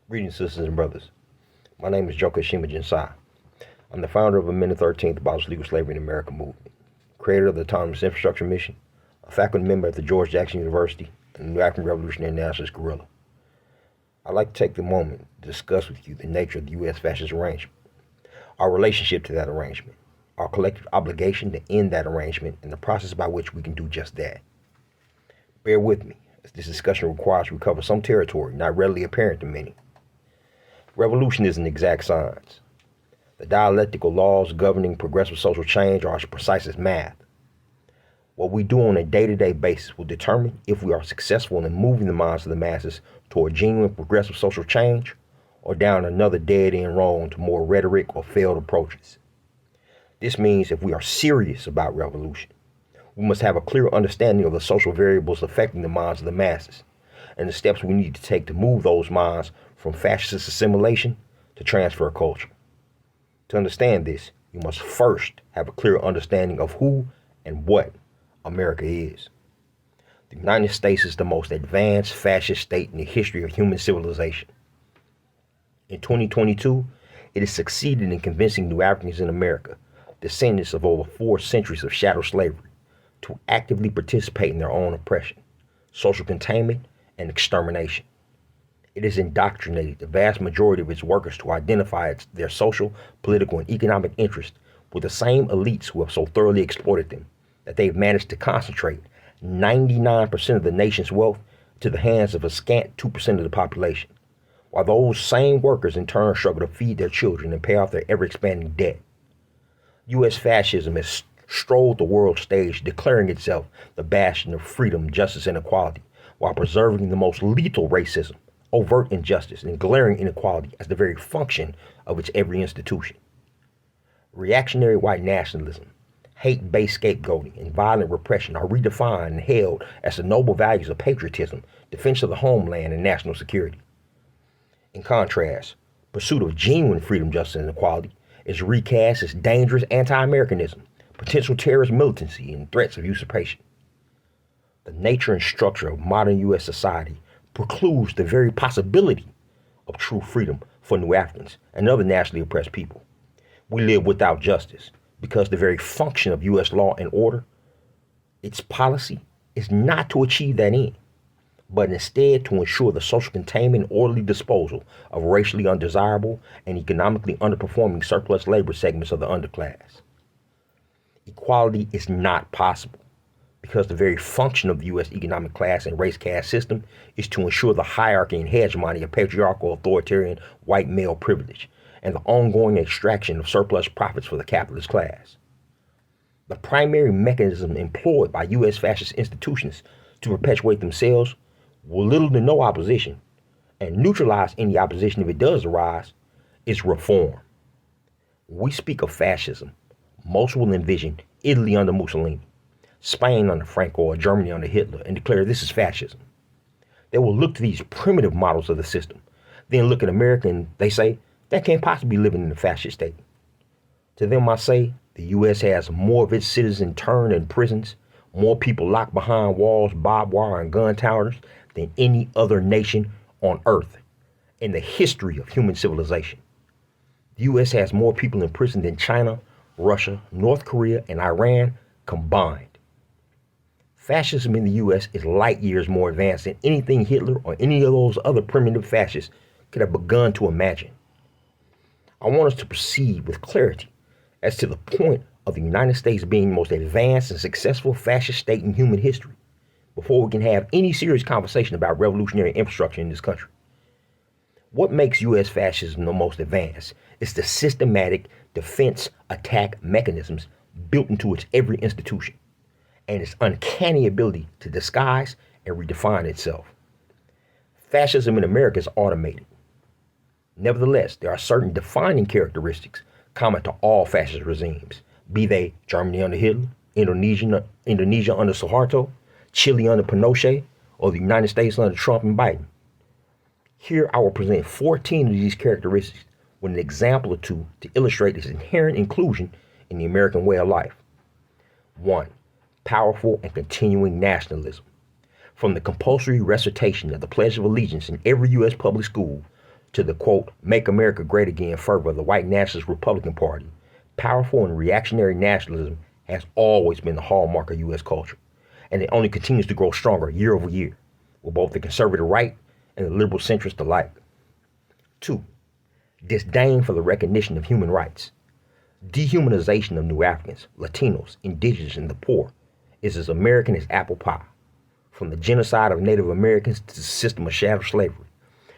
Greetings, sisters and brothers. My name is Joker Shima Jinsai. I'm the founder of Amendment 13, the Abolish Legal Slavery in America movement, creator of the Autonomous Infrastructure Mission, a faculty member at the George Jackson University, and the New African Revolutionary Nationalist Guerrilla. I'd like to take the moment to discuss with you the nature of the U.S. fascist arrangement, our relationship to that arrangement, our collective obligation to end that arrangement, and the process by which we can do just that. Bear with me, as this discussion requires we cover some territory not readily apparent to many. Revolution isn't exact science. The dialectical laws governing progressive social change are as precise as math. What we do on a day-to-day basis will determine if we are successful in moving the minds of the masses toward genuine progressive social change or down another dead-end road to more rhetoric or failed approaches. This means if we are serious about revolution, we must have a clear understanding of the social variables affecting the minds of the masses and the steps we need to take to move those minds from fascist assimilation to transfer culture. To understand this, you must first have a clear understanding of who and what America is. The United States is the most advanced fascist state in the history of human civilization. In 2022, it has succeeded in convincing New Africans in America, descendants of over 4 centuries of chattel slavery, to actively participate in their own oppression, social containment, and extermination. It has indoctrinated the vast majority of its workers to identify their social, political, and economic interests with the same elites who have so thoroughly exploited them that they've managed to concentrate 99% of the nation's wealth to the hands of a scant 2% of the population, while those same workers in turn struggle to feed their children and pay off their ever-expanding debt. U.S. fascism has strolled the world stage, declaring itself the bastion of freedom, justice, and equality, while preserving the most lethal racism, overt injustice, and glaring inequality as the very function of its every institution. Reactionary white nationalism, hate-based scapegoating, and violent repression are redefined and held as the noble values of patriotism, defense of the homeland, and national security. In contrast, pursuit of genuine freedom, justice, and equality is recast as dangerous anti-Americanism, potential terrorist militancy, and threats of usurpation. The nature and structure of modern U.S. society precludes the very possibility of true freedom for New Africans and other nationally oppressed people. We live without justice because the very function of U.S. law and order, its policy, is not to achieve that end, but instead to ensure the social containment and orderly disposal of racially undesirable and economically underperforming surplus labor segments of the underclass. Equality is not possible because the very function of the U.S. economic class and race caste system is to ensure the hierarchy and hegemony of patriarchal, authoritarian, white male privilege and the ongoing extraction of surplus profits for the capitalist class. The primary mechanism employed by U.S. fascist institutions to perpetuate themselves with little to no opposition and neutralize any opposition if it does arise is reform. When we speak of fascism, most will envision Italy under Mussolini, Spain under Franco, or Germany under Hitler, and declare this is fascism. They will look to these primitive models of the system, then look at America and they say, that can't possibly be living in a fascist state. To them I say, the U.S. has more of its citizens interned in prisons, more people locked behind walls, barbed wire, and gun towers than any other nation on earth in the history of human civilization. The U.S. has more people in prison than China, Russia, North Korea, and Iran combined. Fascism in the U.S. is light years more advanced than anything Hitler or any of those other primitive fascists could have begun to imagine. I want us to proceed with clarity as to the point of the United States being the most advanced and successful fascist state in human history before we can have any serious conversation about revolutionary infrastructure in this country. What makes U.S. fascism the most advanced is the systematic defense attack mechanisms built into its every institution and its uncanny ability to disguise and redefine itself. Fascism in America is automated. Nevertheless, there are certain defining characteristics common to all fascist regimes, be they Germany under Hitler, Indonesia under Suharto, Chile under Pinochet, or the United States under Trump and Biden. Here I will present 14 of these characteristics with an example or two to illustrate its inherent inclusion in the American way of life. 1. Powerful and continuing nationalism. From the compulsory recitation of the Pledge of Allegiance in every U.S. public school to the quote, Make America Great Again fervor of the white nationalist Republican Party, powerful and reactionary nationalism has always been the hallmark of U.S. culture, and it only continues to grow stronger year over year, with both the conservative right and the liberal centrist alike. 2. Disdain for the recognition of human rights. Dehumanization of New Africans, Latinos, Indigenous, and the poor is as American as apple pie. From the genocide of Native Americans to the system of chattel slavery,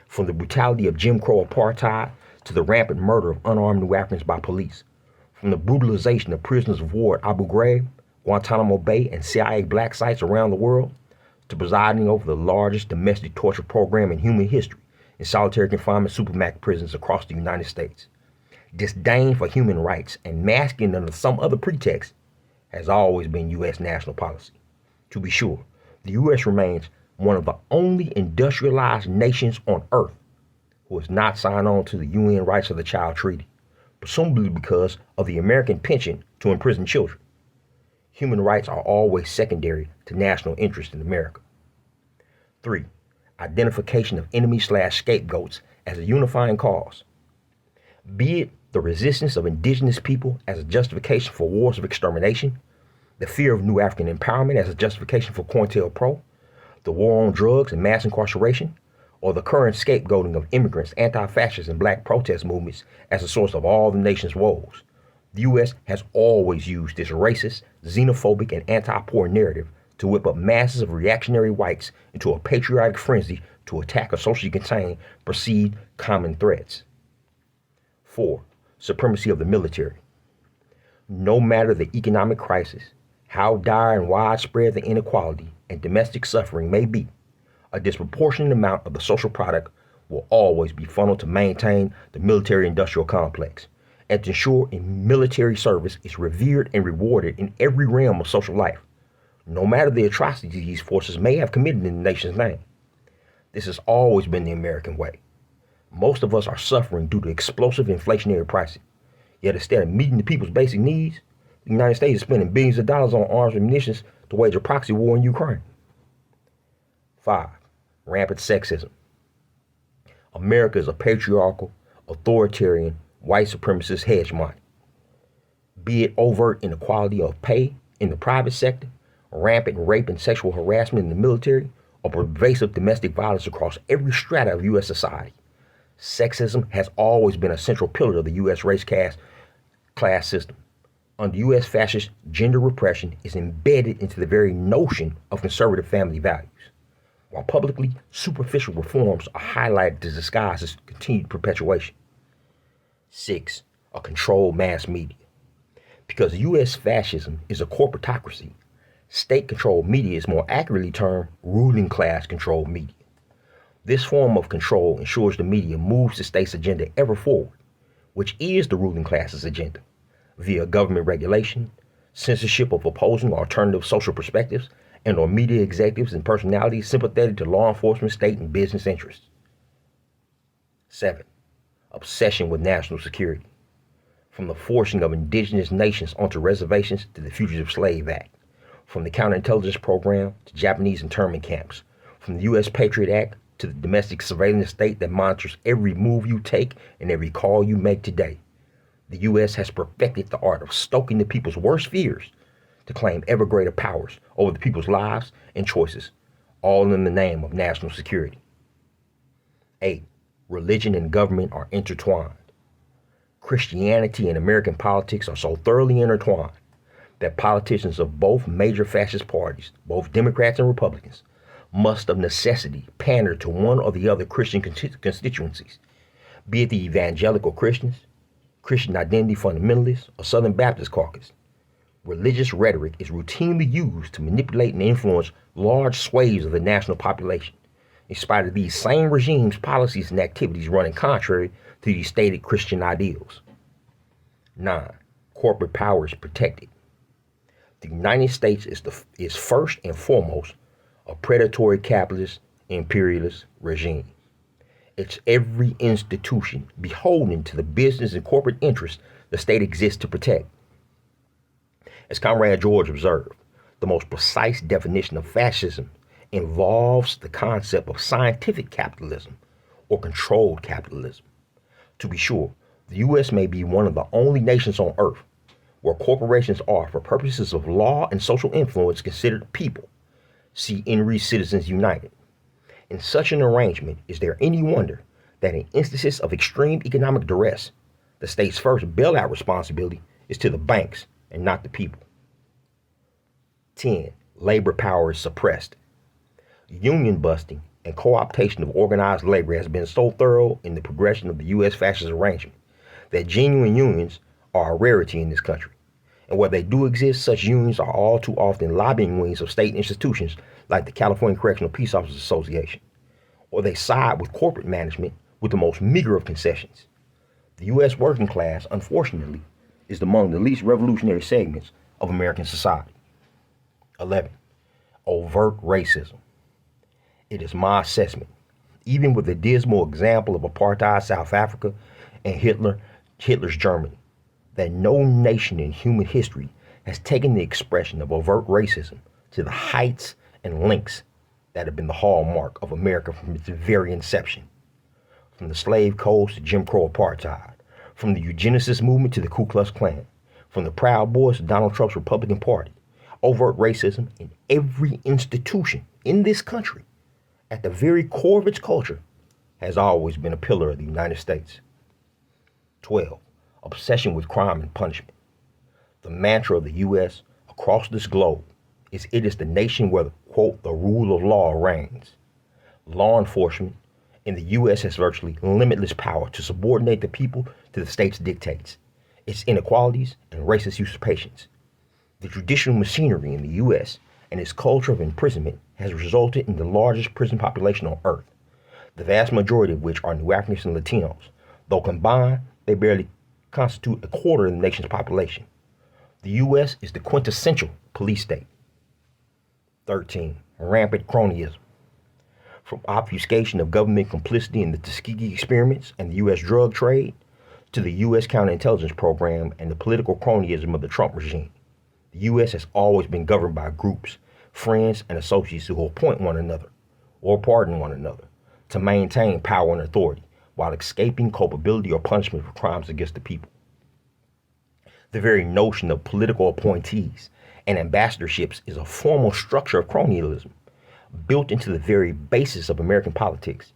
from the brutality of Jim Crow apartheid to the rampant murder of unarmed New Africans by police, from the brutalization of prisoners of war at Abu Ghraib, Guantanamo Bay, and CIA black sites around the world, to presiding over the largest domestic torture program in human history in solitary confinement supermax prisons across the United States. Disdain for human rights and masking under some other pretext has always been U.S. national policy. To be sure, the U.S. remains one of the only industrialized nations on earth who has not signed on to the UN Rights of the Child Treaty, presumably because of the American penchant to imprison children. Human rights are always secondary to national interest in America. 3. Identification of enemies/scapegoats as a unifying cause. Be it the resistance of indigenous people as a justification for wars of extermination, the fear of New African empowerment as a justification for COINTELPRO, the war on drugs and mass incarceration, or the current scapegoating of immigrants, anti-fascist, and black protest movements as a source of all the nation's woes. The U.S. has always used this racist, xenophobic, and anti-poor narrative to whip up masses of reactionary whites into a patriotic frenzy to attack or socially contain perceived common threats. 4. Supremacy of the military. No matter the economic crisis, how dire and widespread the inequality and domestic suffering may be, a disproportionate amount of the social product will always be funneled to maintain the military-industrial complex and to ensure military service is revered and rewarded in every realm of social life, no matter the atrocities these forces may have committed in the nation's name. This has always been the American way. Most of us are suffering due to explosive inflationary pricing. Yet instead of meeting the people's basic needs, the United States is spending billions of dollars on arms and munitions to wage a proxy war in Ukraine. 5. Rampant sexism. America is a patriarchal, authoritarian, white supremacist hegemony. Be it overt inequality of pay in the private sector, rampant rape and sexual harassment in the military, or pervasive domestic violence across every strata of U.S. society. Sexism has always been a central pillar of the U.S. race class system. Under U.S. fascist, gender repression is embedded into the very notion of conservative family values, while publicly superficial reforms are highlighted to disguise its continued perpetuation. 6. A controlled mass media. Because U.S. fascism is a corporatocracy, state-controlled media is more accurately termed ruling class-controlled media. This form of control ensures the media moves the state's agenda ever forward, which is the ruling class's agenda, via government regulation, censorship of opposing or alternative social perspectives, and or media executives and personalities sympathetic to law enforcement, state, and business interests. 7. Obsession with national security. From the forcing of indigenous nations onto reservations to the Fugitive Slave Act, from the counterintelligence program to Japanese internment camps, from the U.S. Patriot Act to the domestic surveillance state that monitors every move you take and every call you make today, the U.S. has perfected the art of stoking the people's worst fears to claim ever greater powers over the people's lives and choices, all in the name of national security. 8. Religion and government are intertwined. Christianity and American politics are so thoroughly intertwined that politicians of both major fascist parties, both Democrats and Republicans, must of necessity pander to one or the other Christian constituencies, be it the evangelical Christians, Christian identity fundamentalists, or Southern Baptist caucus. Religious rhetoric is routinely used to manipulate and influence large swathes of the national population, in spite of these same regimes' policies and activities running contrary to these stated Christian ideals. 9. Corporate power is protected. The United States is first and foremost a predatory capitalist imperialist regime. It's every institution beholden to the business and corporate interests the state exists to protect. As Comrade George observed, the most precise definition of fascism involves the concept of scientific capitalism, or controlled capitalism. To be sure, the U.S. may be one of the only nations on earth where corporations are, for purposes of law and social influence, considered people. See Henry Citizens United. In such an arrangement, is there any wonder that in instances of extreme economic duress, the state's first bailout responsibility is to the banks and not the people? 10. Labor power is suppressed. Union busting and co-optation of organized labor has been so thorough in the progression of the U.S. fascist arrangement that genuine unions are a rarity in this country. And where they do exist, such unions are all too often lobbying wings of state institutions like the California Correctional Peace Officers Association, or they side with corporate management with the most meager of concessions. The U.S. working class, unfortunately, is among the least revolutionary segments of American society. 11. Overt racism. It is my assessment, even with the dismal example of apartheid South Africa and Hitler's Germany, that no nation in human history has taken the expression of overt racism to the heights and lengths that have been the hallmark of America from its very inception. From the slave codes to Jim Crow apartheid, from the eugenicist movement to the Ku Klux Klan, from the Proud Boys to Donald Trump's Republican Party, overt racism in every institution in this country, at the very core of its culture, has always been a pillar of the United States. 12. Obsession with crime and punishment. The mantra of the U.S. across this globe is it is the nation where, quote, the rule of law reigns. Law enforcement in the U.S. has virtually limitless power to subordinate the people to the state's dictates, its inequalities, and racist usurpations. The judicial machinery in the U.S. and its culture of imprisonment has resulted in the largest prison population on earth, the vast majority of which are New Africans and Latinos. Though combined, they barely constitute a quarter of the nation's population. The U.S. is the quintessential police state. 13. Rampant cronyism. From obfuscation of government complicity in the Tuskegee experiments and the U.S. drug trade, to the U.S. counterintelligence program and the political cronyism of the Trump regime, the U.S. has always been governed by groups, friends, and associates who appoint one another or pardon one another to maintain power and authority while escaping culpability or punishment for crimes against the people. The very notion of political appointees and ambassadorships is a formal structure of cronyism built into the very basis of American politics.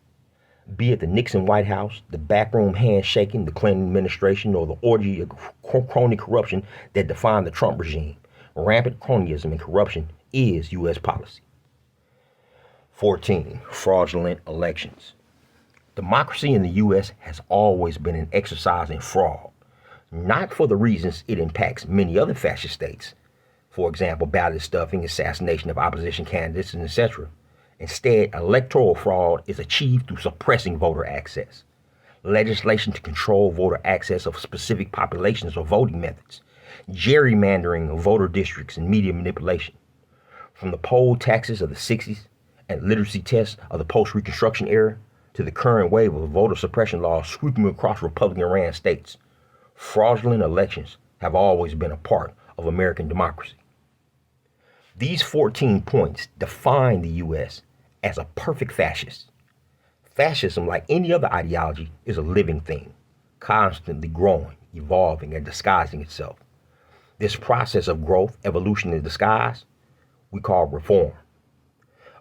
Be it the Nixon White House, the backroom handshaking, the Clinton administration, or the orgy of crony corruption that defined the Trump regime, rampant cronyism and corruption is U.S. policy. 14. Fraudulent elections. Democracy in the U.S. has always been an exercise in fraud, not for the reasons it impacts many other fascist states, for example, ballot stuffing, assassination of opposition candidates, and etc. Instead, electoral fraud is achieved through suppressing voter access, legislation to control voter access of specific populations or voting methods, gerrymandering of voter districts, and media manipulation. From the poll taxes of the 60s and literacy tests of the post-Reconstruction era to the current wave of voter suppression laws sweeping across Republican-ran states, fraudulent elections have always been a part of American democracy. These 14 points define the U.S. as a perfect fascist. Fascism, like any other ideology, is a living thing, constantly growing, evolving, and disguising itself. This process of growth, evolution, and disguise we call reform.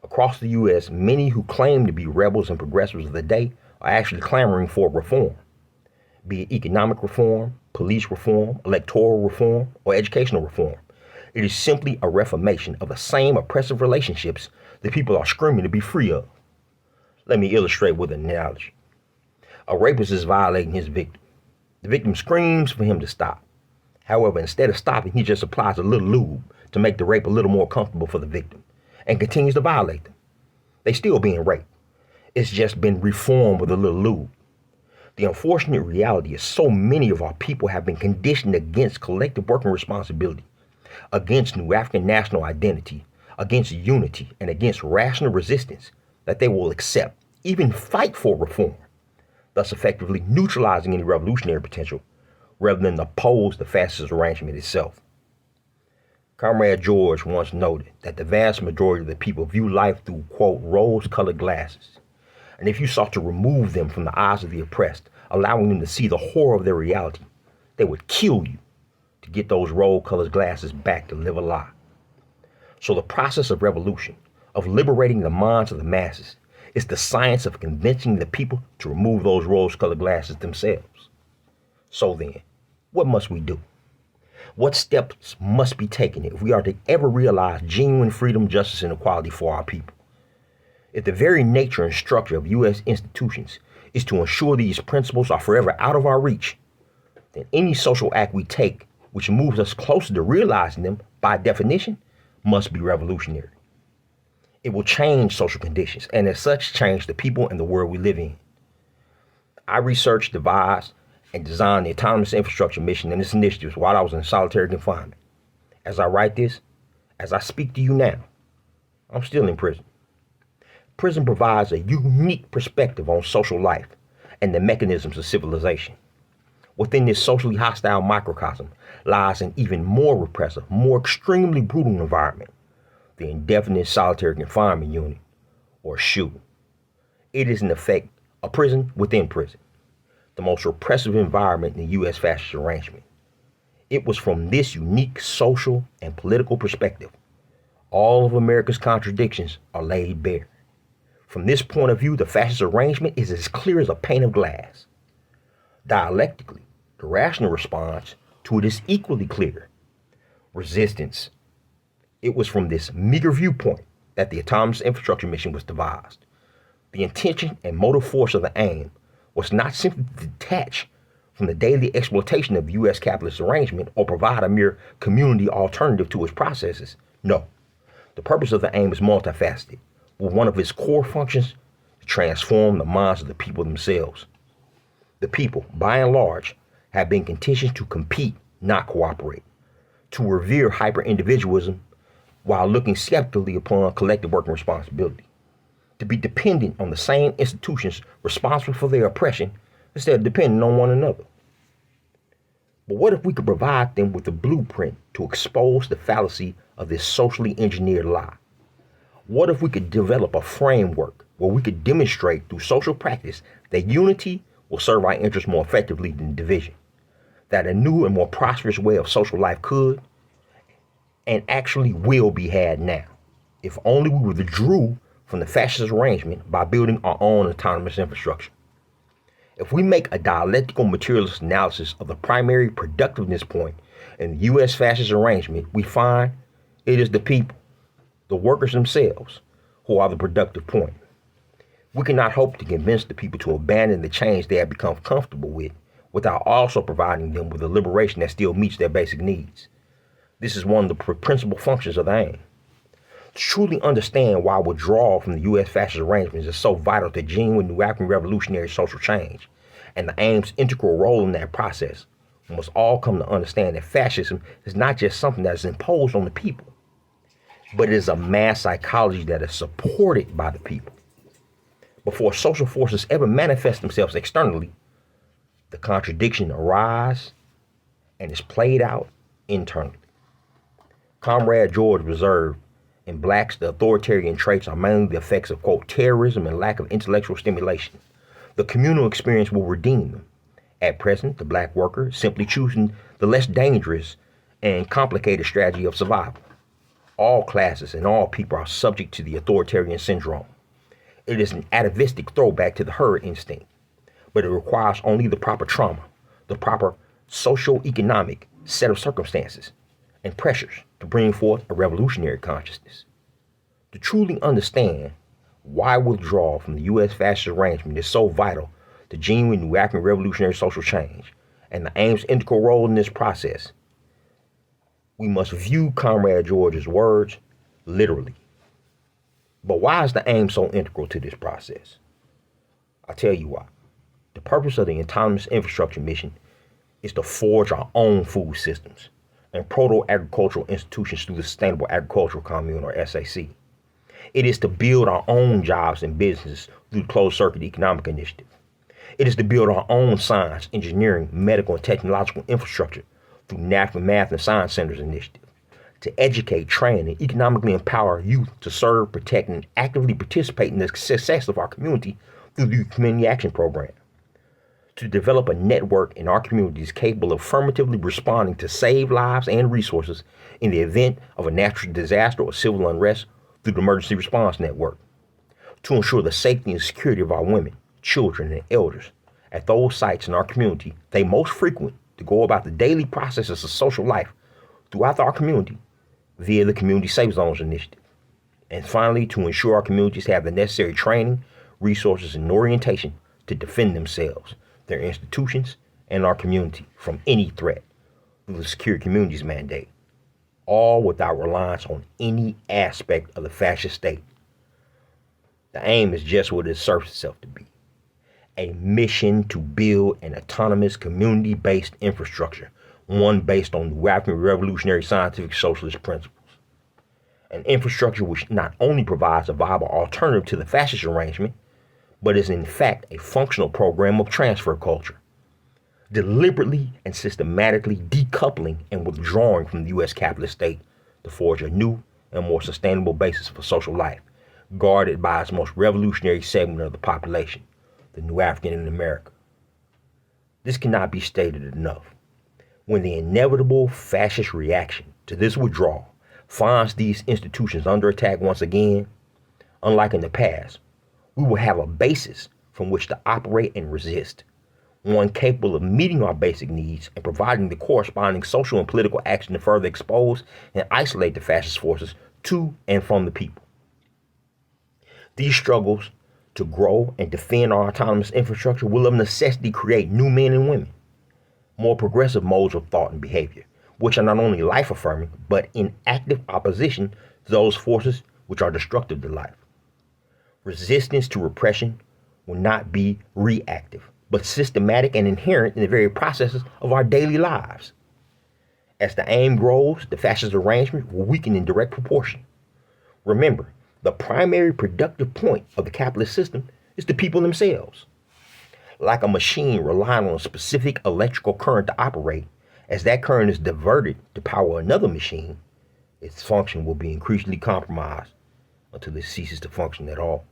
Across the U.S., many who claim to be rebels and progressives of the day are actually clamoring for reform, be it economic reform, police reform, electoral reform, or educational reform. It is simply a reformation of the same oppressive relationships that people are screaming to be free of. Let me illustrate with an analogy. A rapist is violating his victim. The victim screams for him to stop. However, instead of stopping, he just applies a little lube to make the rape a little more comfortable for the victim and continues to violate them. They still being raped. It's just been reformed with a little lube. The unfortunate reality is so many of our people have been conditioned against collective working responsibility, against New African national identity, against unity, and against rational resistance that they will accept, even fight for reform, thus effectively neutralizing any revolutionary potential rather than oppose the fascist arrangement itself. Comrade George once noted that the vast majority of the people view life through, quote, rose-colored glasses. And if you sought to remove them from the eyes of the oppressed, allowing them to see the horror of their reality, they would kill you to get those rose-colored glasses back to live a lie. So the process of revolution, of liberating the minds of the masses, is the science of convincing the people to remove those rose-colored glasses themselves. So then, what must we do? What steps must be taken if we are to ever realize genuine freedom, justice, and equality for our people? If the very nature and structure of U.S. institutions is to ensure these principles are forever out of our reach, then any social act we take which moves us closer to realizing them, by definition, must be revolutionary. It will change social conditions, and as such, change the people and the world we live in. I researched, devised, and designed the Autonomous Infrastructure Mission and its initiatives while I was in solitary confinement. As I write this, as I speak to you now, I'm still in prison. Prison provides a unique perspective on social life and the mechanisms of civilization. Within this socially hostile microcosm lies an even more repressive, more extremely brutal environment, the indefinite solitary confinement unit, or SHU. It is in effect a prison within prison, the most repressive environment in the U.S. fascist arrangement. It was from this unique social and political perspective all of America's contradictions are laid bare. From this point of view, the fascist arrangement is as clear as a pane of glass. Dialectically, the rational response to it is equally clear. Resistance. It was from this meager viewpoint that the Autonomous Infrastructure Mission was devised. The intention and motive force of the AIM was not simply to detach from the daily exploitation of the U.S. capitalist arrangement or provide a mere community alternative to its processes. No, the purpose of the AIM is multifaceted, with one of its core functions to transform the minds of the people themselves. The people, by and large, have been conditioned to compete, not cooperate, to revere hyper-individualism while looking skeptically upon collective working responsibility, to be dependent on the same institutions responsible for their oppression instead of depending on one another. But what if we could provide them with a blueprint to expose the fallacy of this socially engineered lie? What if we could develop a framework where we could demonstrate through social practice that unity will serve our interests more effectively than division, that a new and more prosperous way of social life could and actually will be had now, if only we withdrew from the fascist arrangement by building our own autonomous infrastructure? If we make a dialectical materialist analysis of the primary productiveness point in the U.S. fascist arrangement, we find it is the people, the workers themselves, who are the productive point. We cannot hope to convince the people to abandon the change they have become comfortable with without also providing them with a liberation that still meets their basic needs. This is one of the principal functions of the AIM. To truly understand why withdrawal from the U.S. fascist arrangements is so vital to genuine New African revolutionary social change, and the AIM's integral role in that process, we must all come to understand that fascism is not just something that is imposed on the people, but it is a mass psychology that is supported by the people. Before social forces ever manifest themselves externally, the contradiction arises and is played out internally. Comrade George observed, in blacks, the authoritarian traits are mainly the effects of, quote, terrorism and lack of intellectual stimulation. The communal experience will redeem them. At present, the black worker is simply choosing the less dangerous and complicated strategy of survival. All classes and all people are subject to the authoritarian syndrome. It is an atavistic throwback to the herd instinct, but it requires only the proper trauma, the proper socio-economic set of circumstances and pressures to bring forth a revolutionary consciousness. To truly understand why withdrawal from the U.S. fascist arrangement is so vital to genuine New African revolutionary social change and the AIM's integral role in this process, we must view Comrade George's words literally. But why is the AIM so integral to this process? I'll tell you why. The purpose of the Autonomous Infrastructure Mission is to forge our own food systems and proto-agricultural institutions through the Sustainable Agricultural Commune, or SAC. It is to build our own jobs and businesses through the Closed Circuit Economic Initiative. It is to build our own science, engineering, medical, and technological infrastructure through NAFTA Math and Science Centers Initiative. To educate, train, and economically empower youth to serve, protect, and actively participate in the success of our community through the Community Action Program to develop a network in our communities capable of affirmatively responding to save lives and resources in the event of a natural disaster or civil unrest through the Emergency Response Network, to ensure the safety and security of our women, children, and elders at those sites in our community they most frequent to go about the daily processes of social life throughout our community via the Community Safe Zones Initiative. And finally, to ensure our communities have the necessary training, resources, and orientation to defend themselves, their institutions, and our community from any threat through the Secure Communities Mandate, all without reliance on any aspect of the fascist state. The AIM is just what it asserts itself to be: a mission to build an autonomous community-based infrastructure, one based on New African revolutionary scientific socialist principles. An infrastructure which not only provides a viable alternative to the fascist arrangement, but is in fact a functional program of transfer culture, deliberately and systematically decoupling and withdrawing from the U.S. capitalist state to forge a new and more sustainable basis for social life, guarded by its most revolutionary segment of the population, the New African in America. This cannot be stated enough. When the inevitable fascist reaction to this withdrawal finds these institutions under attack once again, unlike in the past, we will have a basis from which to operate and resist, one capable of meeting our basic needs and providing the corresponding social and political action to further expose and isolate the fascist forces to and from the people. These struggles to grow and defend our autonomous infrastructure will of necessity create new men and women, more progressive modes of thought and behavior, which are not only life-affirming, but in active opposition to those forces which are destructive to life. Resistance to repression will not be reactive, but systematic and inherent in the very processes of our daily lives. As the AIM grows, the fascist arrangement will weaken in direct proportion. Remember, the primary productive point of the capitalist system is the people themselves. Like a machine relying on a specific electrical current to operate, as that current is diverted to power another machine, its function will be increasingly compromised until it ceases to function at all.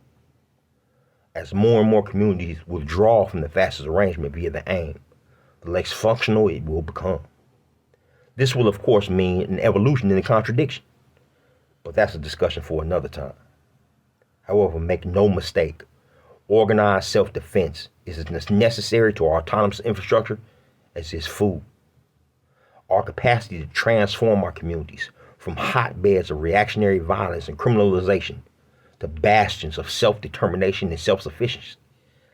As more and more communities withdraw from the fascist arrangement via the AIM, the less functional it will become. This will, of course, mean an evolution in the contradiction, but that's a discussion for another time. However, make no mistake, organized self-defense is as necessary to our autonomous infrastructure as is food. Our capacity to transform our communities from hotbeds of reactionary violence and criminalization to bastions of self-determination and self-sufficiency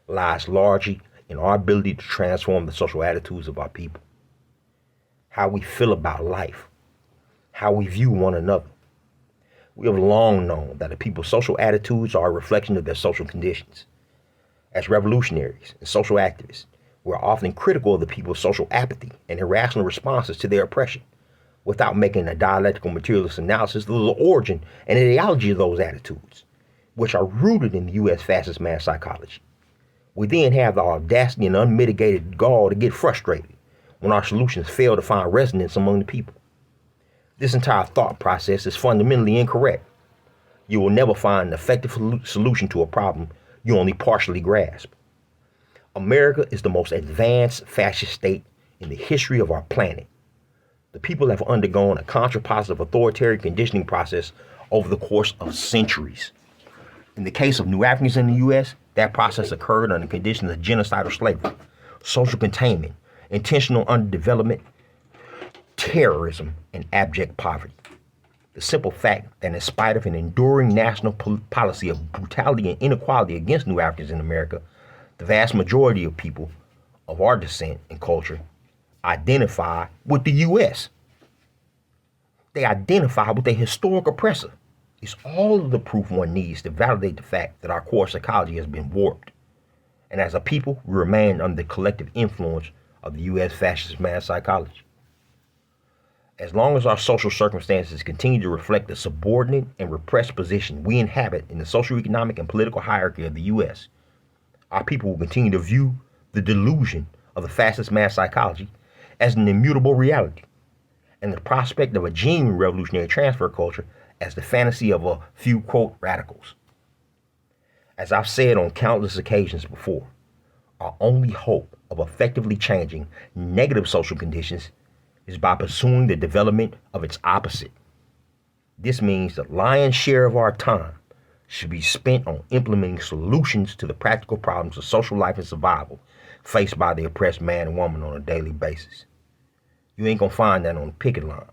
lies largely in our ability to transform the social attitudes of our people, how we feel about life, how we view one another. We have long known that a people's social attitudes are a reflection of their social conditions. As revolutionaries and social activists, we're often critical of the people's social apathy and irrational responses to their oppression, without making a dialectical materialist analysis of the origin and ideology of those attitudes, which are rooted in the U.S. fascist mass psychology. We then have the audacity and unmitigated gall to get frustrated when our solutions fail to find resonance among the people. This entire thought process is fundamentally incorrect. You will never find an effective solution to a problem you only partially grasp. America is the most advanced fascist state in the history of our planet. The people have undergone a contrapositive authoritarian conditioning process over the course of centuries. In the case of New Africans in the U.S., that process occurred under conditions of genocidal slavery, social containment, intentional underdevelopment, terrorism, and abject poverty. The simple fact that in spite of an enduring national policy of brutality and inequality against New Africans in America, the vast majority of people of our descent and culture identify with the U.S. They identify with a historic oppressor. It's all of the proof one needs to validate the fact that our core psychology has been warped. And as a people, we remain under the collective influence of the U.S. fascist mass psychology. As long as our social circumstances continue to reflect the subordinate and repressed position we inhabit in the socioeconomic and political hierarchy of the U.S., our people will continue to view the delusion of the fascist mass psychology as an immutable reality, and the prospect of a genuine revolutionary transfer culture as the fantasy of a few, quote, radicals. As I've said on countless occasions before, our only hope of effectively changing negative social conditions is by pursuing the development of its opposite. This means the lion's share of our time should be spent on implementing solutions to the practical problems of social life and survival faced by the oppressed man and woman on a daily basis. You ain't gonna find that on the picket line.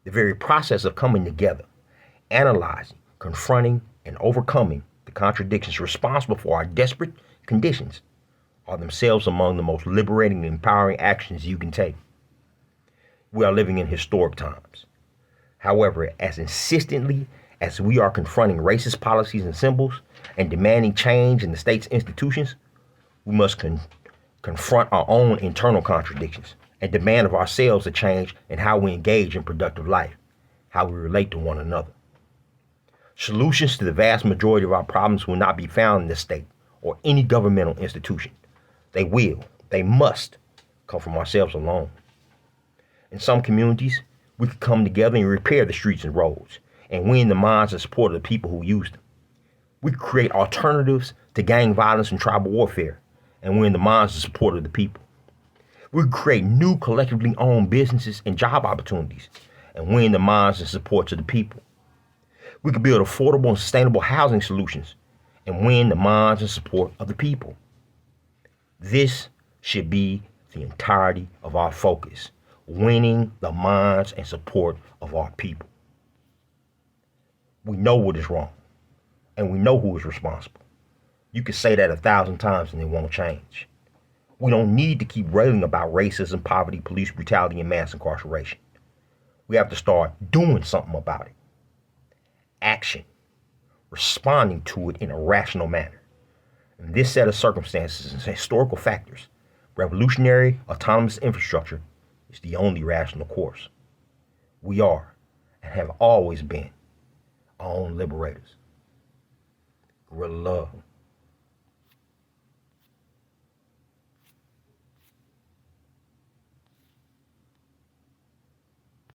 The very process of coming together, analyzing, confronting, and overcoming the contradictions responsible for our desperate conditions are themselves among the most liberating and empowering actions you can take. We are living in historic times. However, as insistently as we are confronting racist policies and symbols and demanding change in the state's institutions, we must confront our own internal contradictions and demand of ourselves a change in how we engage in productive life, how we relate to one another. Solutions to the vast majority of our problems will not be found in the state or any governmental institution. They must come from ourselves alone. In some communities, we can come together and repair the streets and roads and win the minds and support of the people who use them. We can create alternatives to gang violence and tribal warfare and win the minds and support of the people. We can create new collectively owned businesses and job opportunities and win the minds and supports of the people. We can build affordable and sustainable housing solutions and win the minds and support of the people. This should be the entirety of our focus, winning the minds and support of our people. We know what is wrong, and we know who is responsible. You can say that 1,000 times and it won't change. We don't need to keep railing about racism, poverty, police brutality, and mass incarceration. We have to start doing something about it. Action, responding to it in a rational manner. In this set of circumstances and historical factors, revolutionary autonomous infrastructure is the only rational course. We are, and have always been, our own liberators. Guerrilla love.